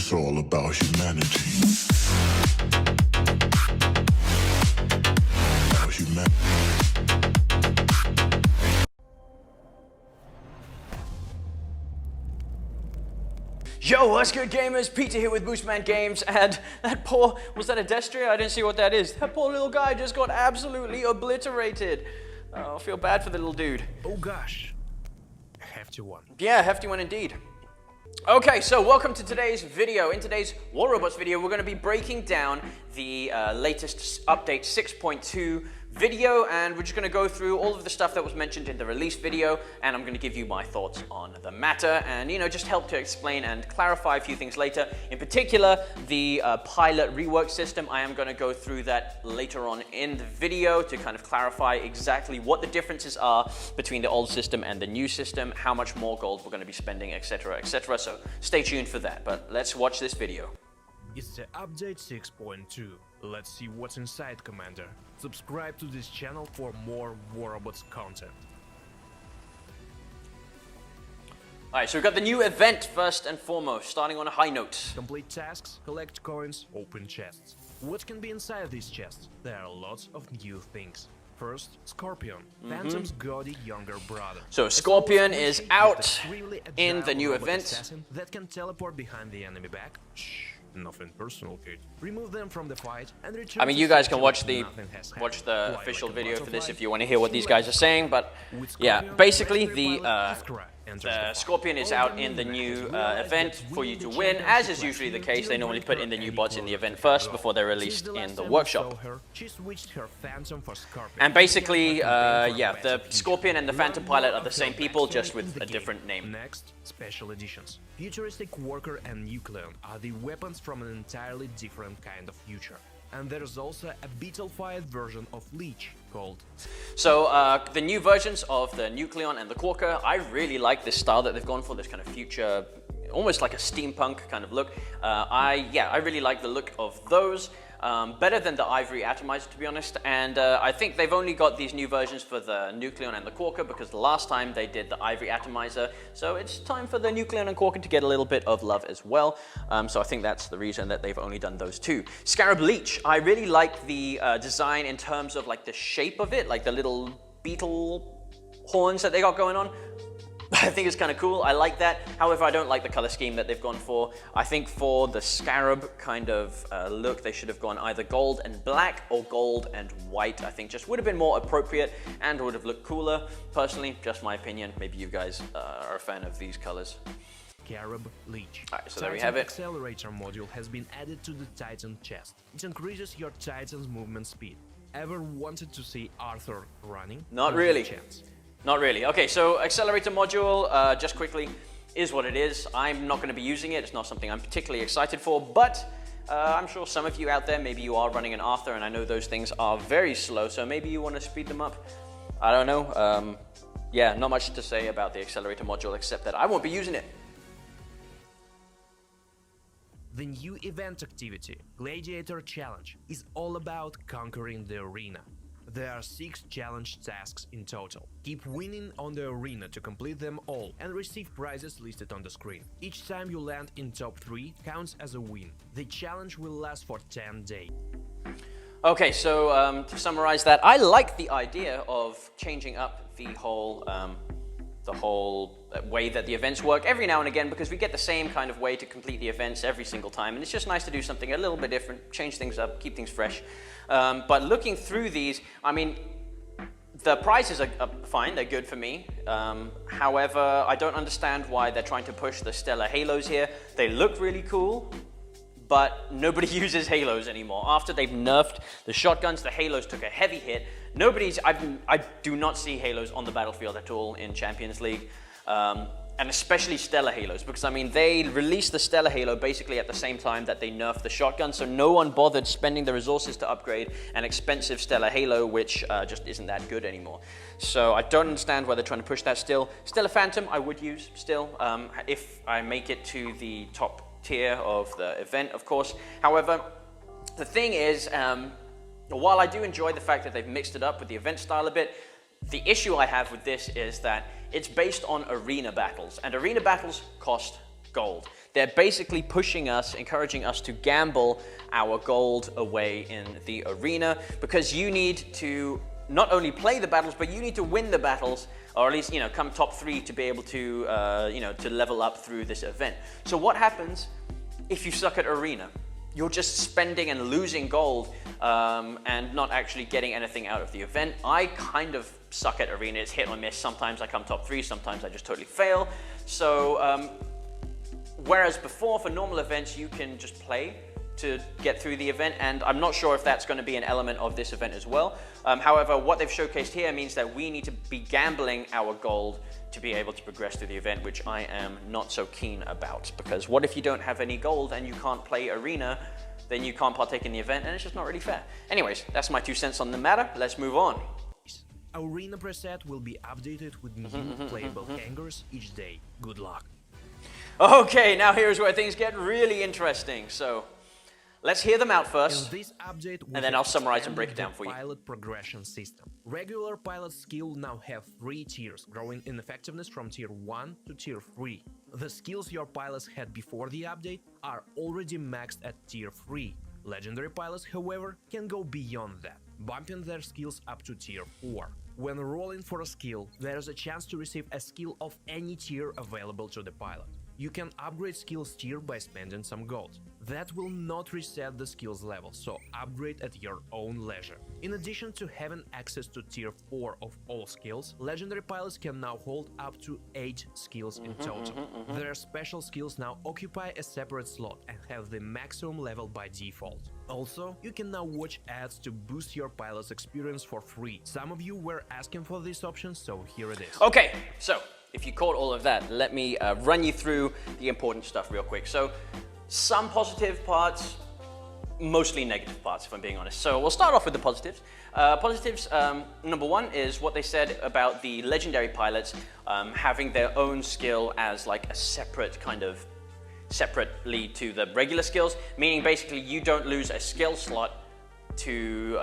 It's all about humanity. About humanity. Yo, what's good gamers? Peter here with Boostman Games, and that poor, was that a Destria? I didn't see what that is. That poor little guy just got absolutely obliterated. Oh, I feel bad for the little dude. Oh gosh, a hefty one. Yeah, hefty one indeed. Okay, so welcome to today's video. In today's War Robots video, we're going to be breaking down the latest update 6.2 video, and we're just going to go through all of the stuff that was mentioned in the release video, and I'm going to give you my thoughts on the matter, and just help to explain and clarify a few things later. In particular, the pilot rework system. I am going to go through that later on in the video to kind of clarify exactly what the differences are between the old system and the new system, how much more gold we're going to be spending, etc, etc. So stay tuned for that, but let's watch this video. It's the update 6.2. Let's see what's inside, Commander. Subscribe to this channel for more War Robots content. Alright, so we've got the new event first and foremost, starting on a high note. Complete tasks, collect coins, open chests. What can be inside these chests? There are lots of new things. First, Scorpion, Phantom's gaudy younger brother. So Scorpion is out in the new event. That can teleport behind the enemy back. Shh, nothing personal, kid. Remove them from the fight and return. I mean, you guys can watch the official video for this if you want to hear what these guys are saying, but yeah, basically the Scorpion is out in the new event for you to win, as is usually the case. They normally put in the new bots in the event first before they're released in the workshop. And basically, yeah, the Scorpion and the Phantom Pilot are the same people, just with a different name. Next, special editions. Futuristic QUARKER and NUCLEON are the weapons from an entirely different kind of future. And there's also a beetle-fired version of LEECH called. So the new versions of the NUCLEON and the QUARKER, I really like this style that they've gone for, this kind of future, almost like a steampunk kind of look. I really like the look of those. Better than the Ivory Atomizer, to be honest, and I think they've only got these new versions for the NUCLEON and the QUARKER because the last time they did the Ivory Atomizer, so it's time for the NUCLEON and QUARKER to get a little bit of love as well, so I think that's the reason that they've only done those two. SCARAB LEECH, I really like the design in terms of like the shape of it, like the little beetle horns that they got going on. I think it's kind of cool. I like that. However, I don't like the color scheme that they've gone for. I think for the SCARAB kind of look, they should have gone either gold and black or gold and white. I think just would have been more appropriate and would have looked cooler. Personally, just my opinion. Maybe you guys are a fan of these colors. SCARAB LEECH. Alright, so there we have it. Accelerator module has been added to the Titan chest. It increases your Titan's movement speed. Ever wanted to see Arthur running? Not really. Not really. Okay, so accelerator module, just quickly, is what it is. I'm not going to be using it. It's not something I'm particularly excited for, but I'm sure some of you out there, maybe you are running an Arthur, and I know those things are very slow, so maybe you want to speed them up. I don't know. Yeah, not much to say about the accelerator module, except that I won't be using it. The new event activity, Gladiator Challenge, is all about conquering the arena. There are 6 challenge tasks in total. Keep winning on the arena to complete them all and receive prizes listed on the screen. Each time you land in top 3 counts as a win. The challenge will last for 10 days. Okay, so to summarize that, I like the idea of changing up the whole way that the events work every now and again, because we get the same kind of way to complete the events every single time, and it's just nice to do something a little bit different, change things up, keep things fresh. But looking through these, I mean, the prizes are fine, they're good for me. However, I don't understand why they're trying to push the Stellar Halos here. They look really cool, but nobody uses Halos anymore. After they've nerfed the shotguns, the Halos took a heavy hit. I do not see Halos on the battlefield at all in Champions League, and especially Stellar Halos, because I mean, they released the Stellar Halo basically at the same time that they nerfed the shotgun, so no one bothered spending the resources to upgrade an expensive Stellar Halo, which just isn't that good anymore. So I don't understand why they're trying to push that still. Stellar Phantom I would use still, if I make it to the top tier of the event, of course. However, the thing is, while I do enjoy the fact that they've mixed it up with the event style a bit, the issue I have with this is that it's based on arena battles, and arena battles cost gold. they're basically pushing us, encouraging us to gamble our gold away in the arena, because you need to not only play the battles, but you need to win the battles, or at least, come top 3 to be able to, to level up through this event. So what happens if you suck at arena? You're just spending and losing gold and not actually getting anything out of the event. I kind of suck at arena. It's hit or miss. Sometimes I come top 3, sometimes I just totally fail. So whereas before, for normal events, you can just play to get through the event, and I'm not sure if that's going to be an element of this event as well. However, what they've showcased here means that we need to be gambling our gold to be able to progress through the event, which I am not so keen about, because what if you don't have any gold and you can't play arena, then you can't partake in the event, and it's just not really fair. Anyways, that's my 2 cents on the matter. Let's move on. Arena preset will be updated with new playable hangers each day. Good luck. Okay, now here's where things get really interesting. So let's hear them out first, In this update, and then I'll summarize and break it down the for you. pilot progression system. Regular pilot skill now have 3 tiers, growing in effectiveness from tier 1 to tier 3. The skills your pilots had before the update are already maxed at tier 3. Legendary pilots, however, can go beyond that, bumping their skills up to tier 4. When rolling for a skill, there is a chance to receive a skill of any tier available to the pilot. You can upgrade skills tier by spending some gold. That will not reset the skills level, so upgrade at your own leisure. In addition to having access to tier 4 of all skills, legendary pilots can now hold up to 8 skills in total. Their special skills now occupy a separate slot and have the maximum level by default. Also, you can now watch ads to boost your pilot's experience for free. Some of you were asking for this option, so here it is. Okay, so if you caught all of that, let me run you through the important stuff real quick. So some positive parts, mostly negative parts, if I'm being honest. So we'll start off with the positives. Number 1 is what they said about the legendary pilots having their own skill as like a separately to the regular skills, meaning basically you don't lose a skill slot to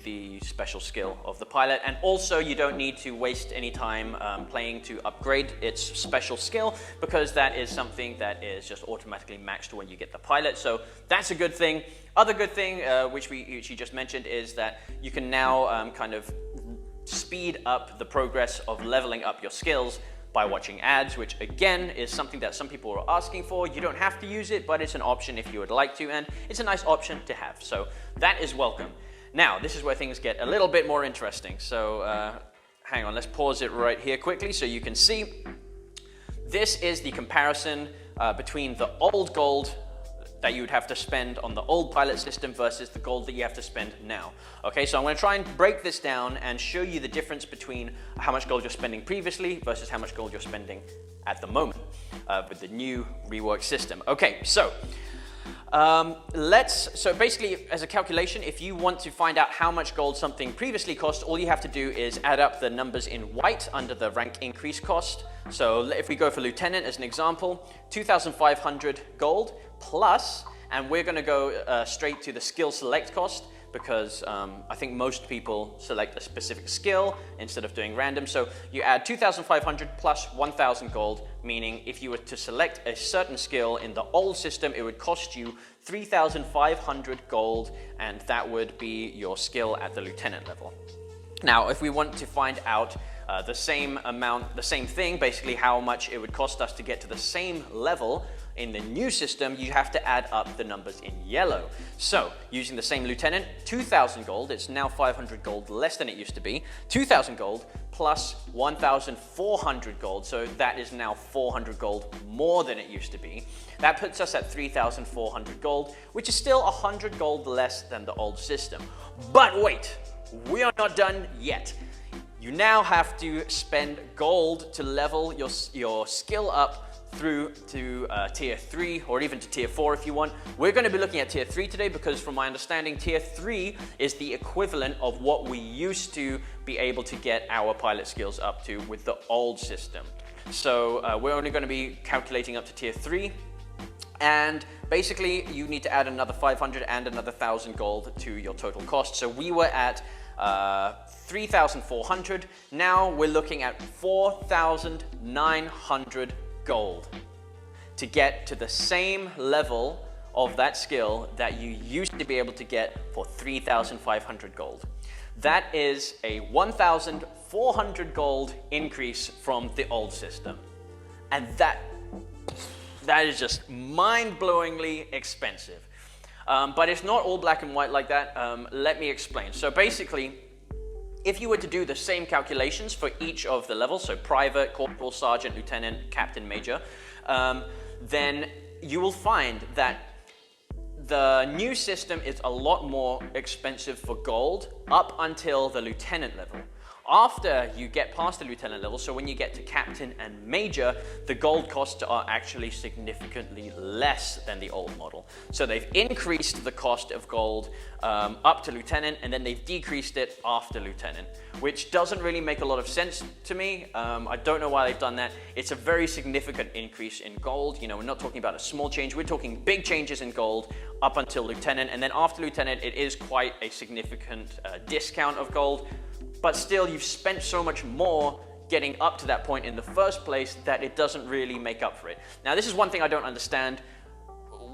the special skill of the pilot, and also you don't need to waste any time playing to upgrade its special skill, because that is something that is just automatically maxed when you get the pilot. So that's a good thing. Other good thing, which you just mentioned, is that you can now kind of speed up the progress of leveling up your skills by watching ads, which again is something that some people are asking for. You don't have to use it, but it's an option if you would like to, and it's a nice option to have. So that is welcome. Now, this is where things get a little bit more interesting. So hang on, let's pause it right here quickly so you can see. This is the comparison between the old gold that you would have to spend on the old pilot system versus the gold that you have to spend now. Okay, so I'm going to try and break this down and show you the difference between how much gold you're spending previously versus how much gold you're spending at the moment with the new reworked system. Okay, so so basically, as a calculation, if you want to find out how much gold something previously cost, all you have to do is add up the numbers in white under the rank increase cost. So if we go for lieutenant as an example, 2,500 gold plus, and we're going to go straight to the skill select cost, because I think most people select a specific skill instead of doing random. So you add 2,500 plus 1,000 gold, meaning if you were to select a certain skill in the old system, it would cost you 3,500 gold, and that would be your skill at the lieutenant level. Now, if we want to find out the same thing, basically how much it would cost us to get to the same level in the new system, you have to add up the numbers in yellow. So, using the same lieutenant, 2,000 gold, it's now 500 gold less than it used to be, 2,000 gold plus 1,400 gold, so that is now 400 gold more than it used to be. That puts us at 3,400 gold, which is still 100 gold less than the old system. But wait, we are not done yet. You now have to spend gold to level your skill up through to tier 3 or even to tier 4 if you want. We're going to be looking at tier 3 today because from my understanding, tier 3 is the equivalent of what we used to be able to get our pilot skills up to with the old system. So we're only going to be calculating up to tier 3. And basically, you need to add another 500 and another 1,000 gold to your total cost. So we were at 3,400. Now we're looking at 4,900 gold to get to the same level of that skill that you used to be able to get for 3,500 gold. That is a 1,400 gold increase from the old system. And that is just mind-blowingly expensive. But it's not all black and white like that. Let me explain. So basically, if you were to do the same calculations for each of the levels, so private, corporal, sergeant, lieutenant, captain, major, then you will find that the new system is a lot more expensive for gold up until the lieutenant level. After you get past the lieutenant level, so when you get to captain and major, the gold costs are actually significantly less than the old model. So they've increased the cost of gold up to lieutenant, and then they've decreased it after lieutenant, which doesn't really make a lot of sense to me. I don't know why they've done that. It's a very significant increase in gold. You know, we're not talking about a small change, we're talking big changes in gold up until lieutenant, and then after lieutenant, it is quite a significant discount of gold. But still, you've spent so much more getting up to that point in the first place that it doesn't really make up for it. Now, this is one thing I don't understand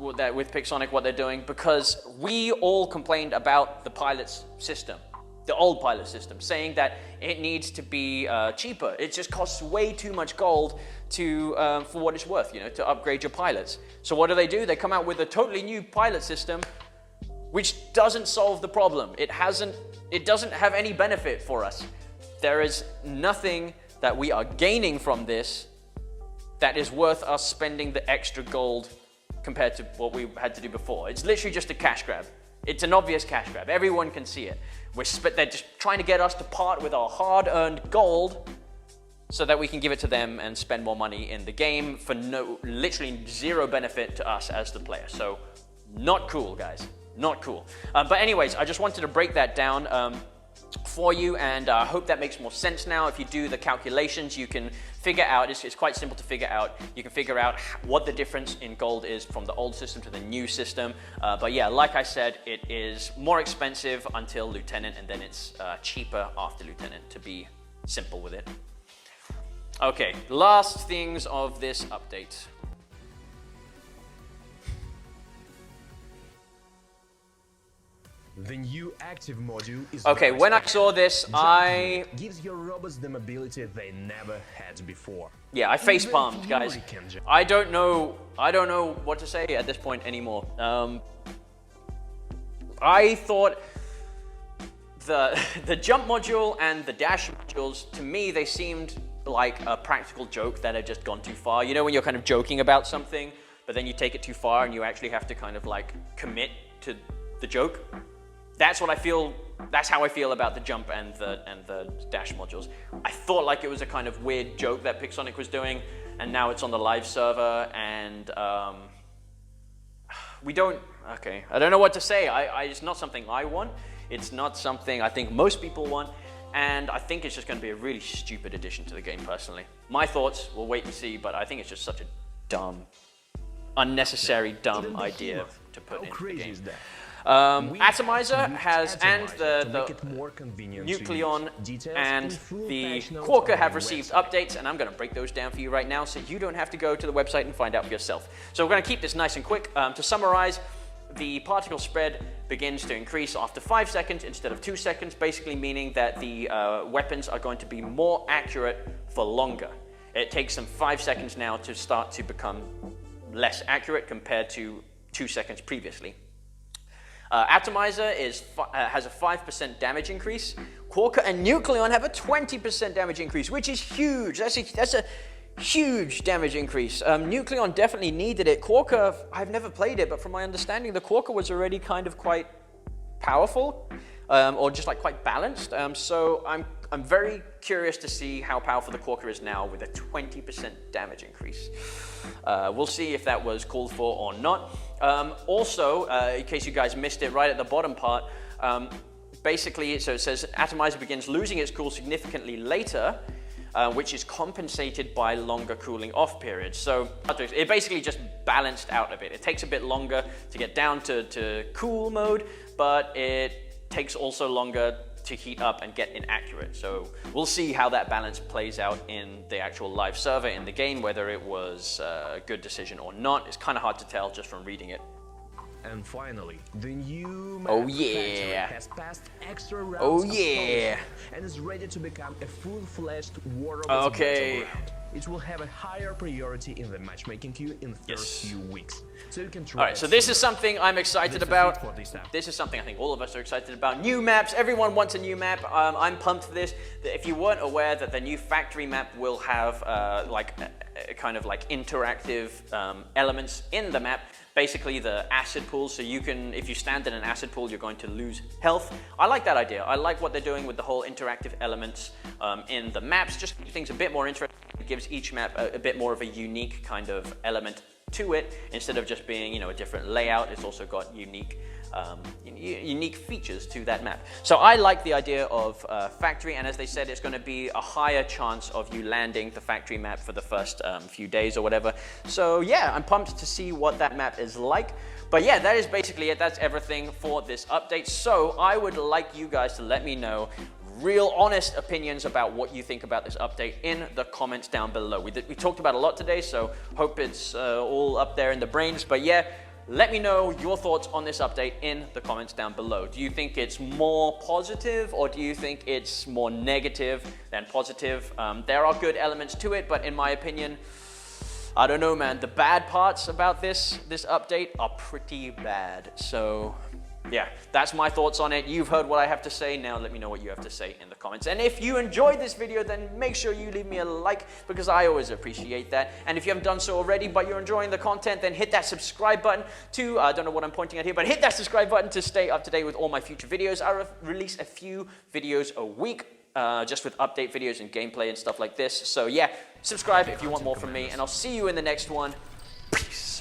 with Pixonic, what they're doing, because we all complained about the pilot's system, the old pilot system, saying that it needs to be cheaper. It just costs way too much gold for what it's worth, you know, to upgrade your pilots. So what do? They come out with a totally new pilot system, which doesn't solve the problem. It doesn't have any benefit for us. There is nothing that we are gaining from this that is worth us spending the extra gold compared to what we had to do before. It's literally just a cash grab. It's an obvious cash grab. Everyone can see it. They're just trying to get us to part with our hard-earned gold so that we can give it to them and spend more money in the game for literally zero benefit to us as the player. So, not cool, guys. Not cool. But anyways, I just wanted to break that down for you, and I hope that makes more sense now. If you do the calculations, you can figure out, it's quite simple to figure out. You can figure out what the difference in gold is from the old system to the new system. But yeah, like I said, it is more expensive until lieutenant, and then it's cheaper after lieutenant, to be simple with it. Okay, last things of this update. The new active module is okay. When I saw this, gives your robots the mobility they never had before. Yeah, I facepalmed, guys. I don't know what to say at this point anymore. I thought the jump module and the dash modules, to me, they seemed like a practical joke that had just gone too far. You know, when you're kind of joking about something, but then you take it too far and you actually have to kind of like commit to the joke. That's what I feel. That's how I feel about the jump and the dash modules. I thought like it was a kind of weird joke that Pixonic was doing, and now it's on the live server, and we don't. Okay, I don't know what to say. It's not something I want. It's not something I think most people want, and I think it's just going to be a really stupid addition to the game. Personally, my thoughts. We'll wait and see, but I think it's just such a dumb, unnecessary, dumb idea to put in the game. Atomizer has, and the NUCLEON and the QUARKER have received updates, and I'm going to break those down for you right now so you don't have to go to the website and find out for yourself. So we're going to keep this nice and quick. To summarize, the particle spread begins to increase after 5 seconds instead of 2 seconds, basically meaning that the weapons are going to be more accurate for longer. It takes them 5 seconds now to start to become less accurate compared to 2 seconds previously. Atomizer has a 5% damage increase. QUARKER and NUCLEON have a 20% damage increase, which is huge. That's a huge damage increase. NUCLEON definitely needed it. QUARKER, I've never played it, but from my understanding, the QUARKER was already kind of quite powerful, or just like quite balanced. So I'm very curious to see how powerful the QUARKER is now with a 20% damage increase. We'll see if that was called for or not. Also, in case you guys missed it, right at the bottom part, basically, so it says Atomizer begins losing its cool significantly later, which is compensated by longer cooling off periods. So it basically just balanced out a bit. It takes a bit longer to get down to cool mode, but it takes also longer to heat up and get inaccurate. So we'll see how that balance plays out in the actual live server in the game, whether it was a good decision or not. It's kind of hard to tell just from reading it. And finally, the new map Factory has passed extra rounds Oh of yeah! polishing and is ready to become a full-fledged war of Okay. battleground. It will have a higher priority in the matchmaking queue in the first few weeks, so you can try. Alright, so this is something I'm excited about. For this app. This is something I think all of us are excited about. New maps, everyone wants a new map. I'm pumped for this. If you weren't aware that the new factory map will have kind of like interactive elements in the map, basically the acid pool, so you can, if you stand in an acid pool, you're going to lose health. I like that idea. I like what they're doing with the whole interactive elements in the maps, just keep things a bit more interesting. It gives each map a bit more of a unique kind of element to it, instead of just being, you know, a different layout. It's also got unique features to that map. So I like the idea of factory, and as they said, it's going to be a higher chance of you landing the factory map for the first few days or whatever. So yeah, I'm pumped to see what that map is like. But yeah, that is basically it. That's everything for this update. So I would like you guys to let me know real honest opinions about what you think about this update in the comments down below. We talked about a lot today, so hope it's all up there in the brains. But yeah, let me know your thoughts on this update in the comments down below. Do you think it's more positive, or do you think it's more negative than positive? There are good elements to it, but in my opinion, I don't know, man. The bad parts about this update are pretty bad. So yeah, that's my thoughts on it. You've heard what I have to say. Now let me know what you have to say in the comments. And if you enjoyed this video, then make sure you leave me a like, because I always appreciate that. And if you haven't done so already, but you're enjoying the content, then hit that subscribe button to, I don't know what I'm pointing at here, but hit that subscribe button to stay up to date with all my future videos. I release a few videos a week, just with update videos and gameplay and stuff like this. So yeah, subscribe if you want more from me, and I'll see you in the next one. Peace.